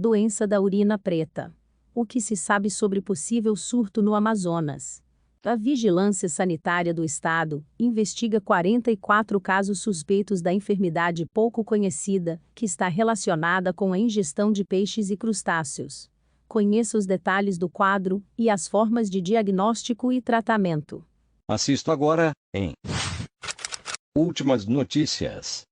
Doença da urina preta. O que se sabe sobre possível surto no Amazonas? A Vigilância Sanitária do Estado investiga 44 casos suspeitos da enfermidade pouco conhecida, que está relacionada com a ingestão de peixes e crustáceos. Conheça os detalhes do quadro e as formas de diagnóstico e tratamento. Assisto agora, em Últimas Notícias.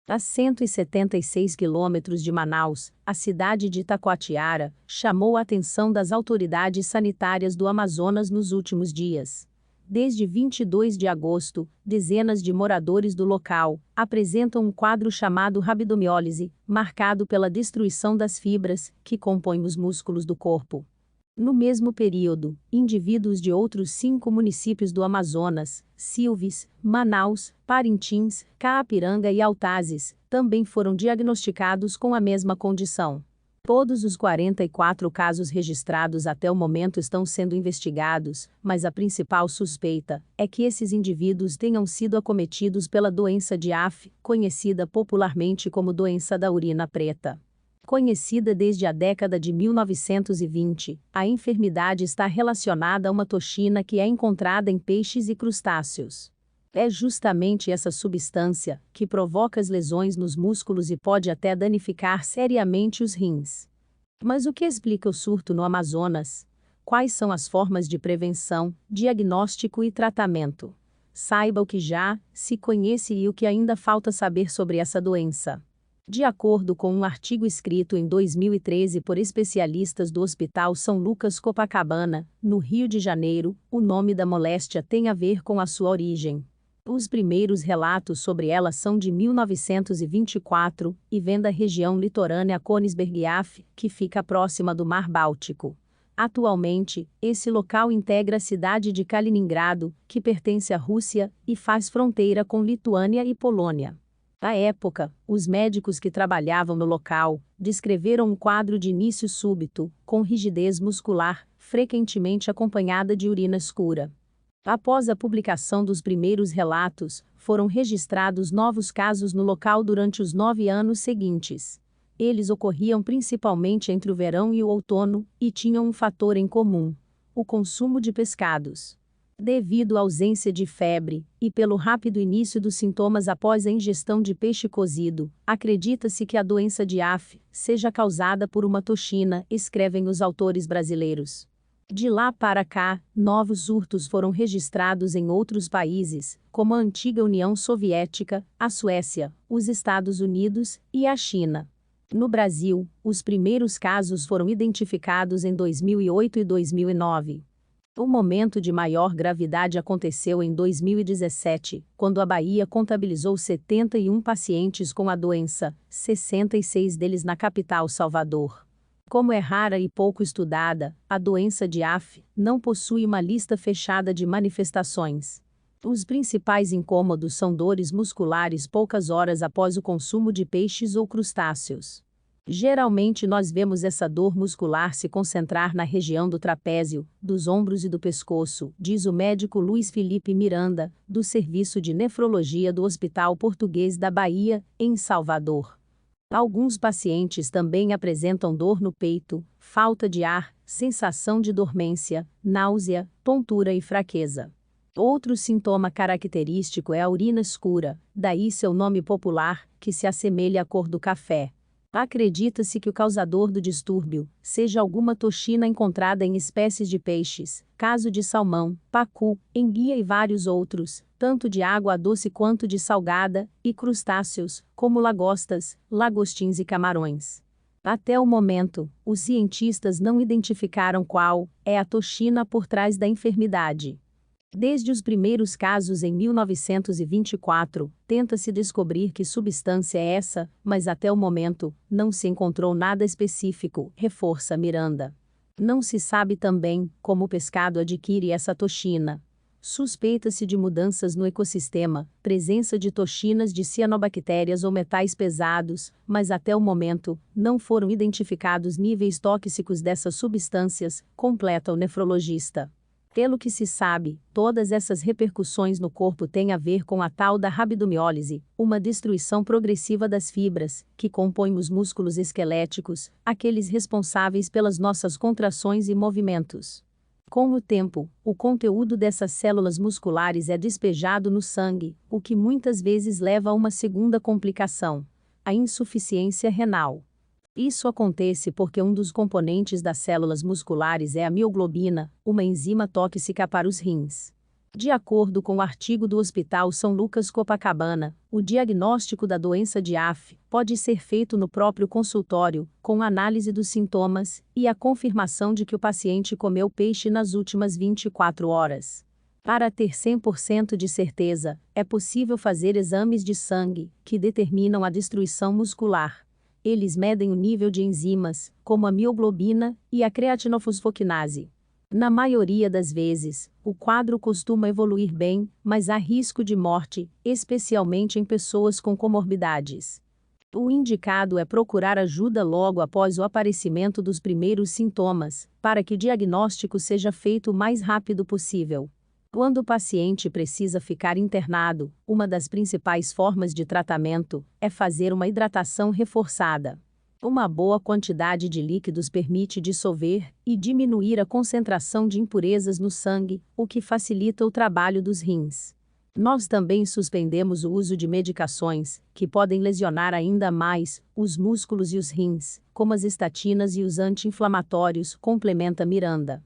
A 176 quilômetros de Manaus, a cidade de Itacoatiara chamou a atenção das autoridades sanitárias do Amazonas nos últimos dias. Desde 22 de agosto, dezenas de moradores do local apresentam um quadro chamado rabdomiólise, marcado pela destruição das fibras que compõem os músculos do corpo. No mesmo período, indivíduos de outros 5 municípios do Amazonas, Silves, Manaus, Parintins, Caapiranga e Altazes, também foram diagnosticados com a mesma condição. Todos os 44 casos registrados até o momento estão sendo investigados, mas a principal suspeita é que esses indivíduos tenham sido acometidos pela doença de AF, conhecida popularmente como doença da urina preta. Conhecida desde a década de 1920, a enfermidade está relacionada a uma toxina que é encontrada em peixes e crustáceos. É justamente essa substância que provoca as lesões nos músculos e pode até danificar seriamente os rins. Mas o que explica o surto no Amazonas? Quais são as formas de prevenção, diagnóstico e tratamento? Saiba o que já se conhece e o que ainda falta saber sobre essa doença. De acordo com um artigo escrito em 2013 por especialistas do Hospital São Lucas Copacabana, no Rio de Janeiro, o nome da moléstia tem a ver com a sua origem. Os primeiros relatos sobre ela são de 1924 e vêm da região litorânea Königsberg-Af, que fica próxima do Mar Báltico. Atualmente, esse local integra a cidade de Kaliningrado, que pertence à Rússia, e faz fronteira com Lituânia e Polônia. À época, os médicos que trabalhavam no local descreveram um quadro de início súbito, com rigidez muscular, frequentemente acompanhada de urina escura. Após a publicação dos primeiros relatos, foram registrados novos casos no local durante os 9 anos seguintes. Eles ocorriam principalmente entre o verão e o outono, e tinham um fator em comum: o consumo de pescados. Devido à ausência de febre, e pelo rápido início dos sintomas após a ingestão de peixe cozido, acredita-se que a doença de AF seja causada por uma toxina, escrevem os autores brasileiros. De lá para cá, novos surtos foram registrados em outros países, como a antiga União Soviética, a Suécia, os Estados Unidos e a China. No Brasil, os primeiros casos foram identificados em 2008 e 2009. O momento de maior gravidade aconteceu em 2017, quando a Bahia contabilizou 71 pacientes com a doença, 66 deles na capital Salvador. Como é rara e pouco estudada, a doença de AF não possui uma lista fechada de manifestações. Os principais incômodos são dores musculares poucas horas após o consumo de peixes ou crustáceos. Geralmente nós vemos essa dor muscular se concentrar na região do trapézio, dos ombros e do pescoço, diz o médico Luiz Felipe Miranda, do Serviço de Nefrologia do Hospital Português da Bahia, em Salvador. Alguns pacientes também apresentam dor no peito, falta de ar, sensação de dormência, náusea, tontura e fraqueza. Outro sintoma característico é a urina escura, daí seu nome popular, que se assemelha à cor do café. Acredita-se que o causador do distúrbio seja alguma toxina encontrada em espécies de peixes, caso de salmão, pacu, enguia e vários outros, tanto de água doce quanto de salgada, e crustáceos, como lagostas, lagostins e camarões. Até o momento, os cientistas não identificaram qual é a toxina por trás da enfermidade. Desde os primeiros casos em 1924, tenta-se descobrir que substância é essa, mas até o momento, não se encontrou nada específico, reforça Miranda. Não se sabe também como o pescado adquire essa toxina. Suspeita-se de mudanças no ecossistema, presença de toxinas de cianobactérias ou metais pesados, mas até o momento, não foram identificados níveis tóxicos dessas substâncias, completa o nefrologista. Pelo que se sabe, todas essas repercussões no corpo têm a ver com a tal da rabdomiólise, uma destruição progressiva das fibras, que compõem os músculos esqueléticos, aqueles responsáveis pelas nossas contrações e movimentos. Com o tempo, o conteúdo dessas células musculares é despejado no sangue, o que muitas vezes leva a uma segunda complicação: a insuficiência renal. Isso acontece porque um dos componentes das células musculares é a mioglobina, uma enzima tóxica para os rins. De acordo com o artigo do Hospital São Lucas Copacabana, o diagnóstico da doença de AF pode ser feito no próprio consultório, com análise dos sintomas e a confirmação de que o paciente comeu peixe nas últimas 24 horas. Para ter 100% de certeza, é possível fazer exames de sangue, que determinam a destruição muscular. Eles medem o nível de enzimas, como a mioglobina e a creatinofosfoquinase. Na maioria das vezes, o quadro costuma evoluir bem, mas há risco de morte, especialmente em pessoas com comorbidades. O indicado é procurar ajuda logo após o aparecimento dos primeiros sintomas, para que o diagnóstico seja feito o mais rápido possível. Quando o paciente precisa ficar internado, uma das principais formas de tratamento é fazer uma hidratação reforçada. Uma boa quantidade de líquidos permite dissolver e diminuir a concentração de impurezas no sangue, o que facilita o trabalho dos rins. Nós também suspendemos o uso de medicações, que podem lesionar ainda mais os músculos e os rins, como as estatinas e os anti-inflamatórios, complementa Miranda.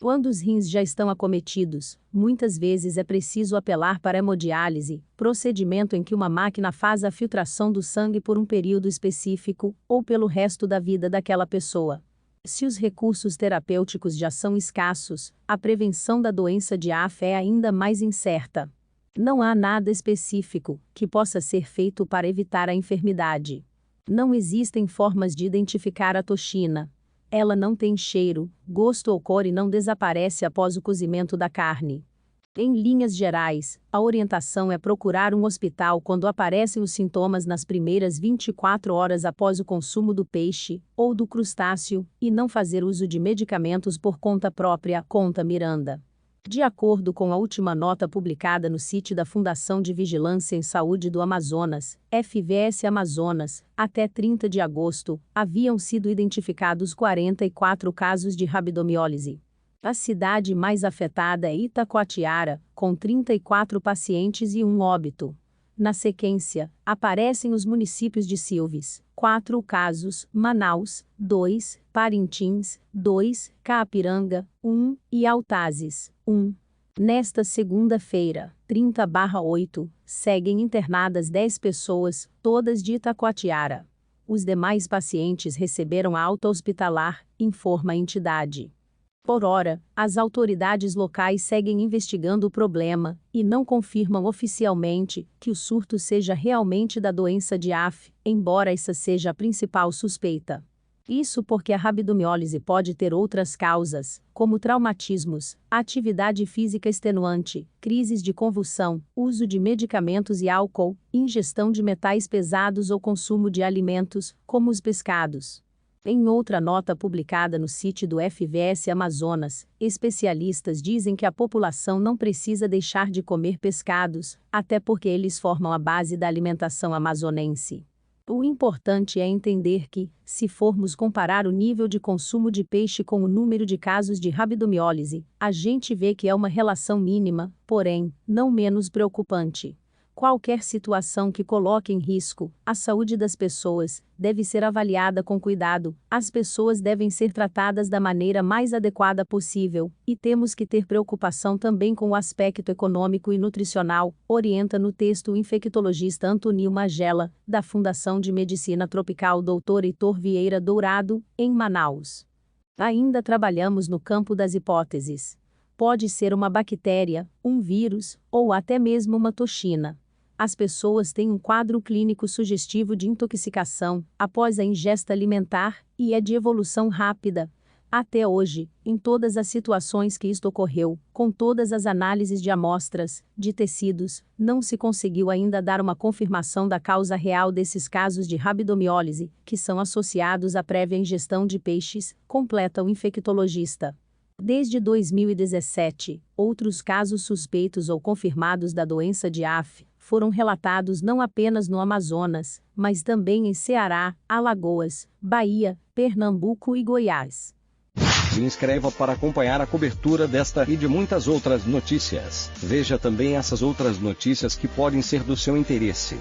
Quando os rins já estão acometidos, muitas vezes é preciso apelar para a hemodiálise, procedimento em que uma máquina faz a filtração do sangue por um período específico, ou pelo resto da vida daquela pessoa. Se os recursos terapêuticos já são escassos, a prevenção da doença de AF é ainda mais incerta. Não há nada específico que possa ser feito para evitar a enfermidade. Não existem formas de identificar a toxina. Ela não tem cheiro, gosto ou cor e não desaparece após o cozimento da carne. Em linhas gerais, a orientação é procurar um hospital quando aparecem os sintomas nas primeiras 24 horas após o consumo do peixe ou do crustáceo, e não fazer uso de medicamentos por conta própria, conta Miranda. De acordo com a última nota publicada no site da Fundação de Vigilância em Saúde do Amazonas, FVS Amazonas, até 30 de agosto, haviam sido identificados 44 casos de rabdomiólise. A cidade mais afetada é Itacoatiara, com 34 pacientes e um óbito. Na sequência, aparecem os municípios de Silves, 4 casos, Manaus, 2, Parintins, 2, Caapiranga, 1, e Altazes, 1. Nesta segunda-feira, 30/8, seguem internadas 10 pessoas, todas de Itacoatiara. Os demais pacientes receberam alta hospitalar, informa a entidade. Por ora, as autoridades locais seguem investigando o problema e não confirmam oficialmente que o surto seja realmente da doença de AF, embora essa seja a principal suspeita. Isso porque a rabdomiólise pode ter outras causas, como traumatismos, atividade física extenuante, crises de convulsão, uso de medicamentos e álcool, ingestão de metais pesados ou consumo de alimentos, como os pescados. Em outra nota publicada no site do FVS Amazonas, especialistas dizem que a população não precisa deixar de comer pescados, até porque eles formam a base da alimentação amazonense. O importante é entender que, se formos comparar o nível de consumo de peixe com o número de casos de rabdomiólise, a gente vê que é uma relação mínima, porém, não menos preocupante. Qualquer situação que coloque em risco a saúde das pessoas deve ser avaliada com cuidado, as pessoas devem ser tratadas da maneira mais adequada possível, e temos que ter preocupação também com o aspecto econômico e nutricional, orienta no texto o infectologista Antonio Magela, da Fundação de Medicina Tropical Dr. Heitor Vieira Dourado, em Manaus. Ainda trabalhamos no campo das hipóteses. Pode ser uma bactéria, um vírus, ou até mesmo uma toxina. As pessoas têm um quadro clínico sugestivo de intoxicação após a ingesta alimentar e é de evolução rápida. Até hoje, em todas as situações que isto ocorreu, com todas as análises de amostras, de tecidos, não se conseguiu ainda dar uma confirmação da causa real desses casos de rabdomiólise, que são associados à prévia ingestão de peixes, completa o infectologista. Desde 2017, outros casos suspeitos ou confirmados da doença de AF foram relatados não apenas no Amazonas, mas também em Ceará, Alagoas, Bahia, Pernambuco e Goiás. Se inscreva para acompanhar a cobertura desta e de muitas outras notícias. Veja também essas outras notícias que podem ser do seu interesse.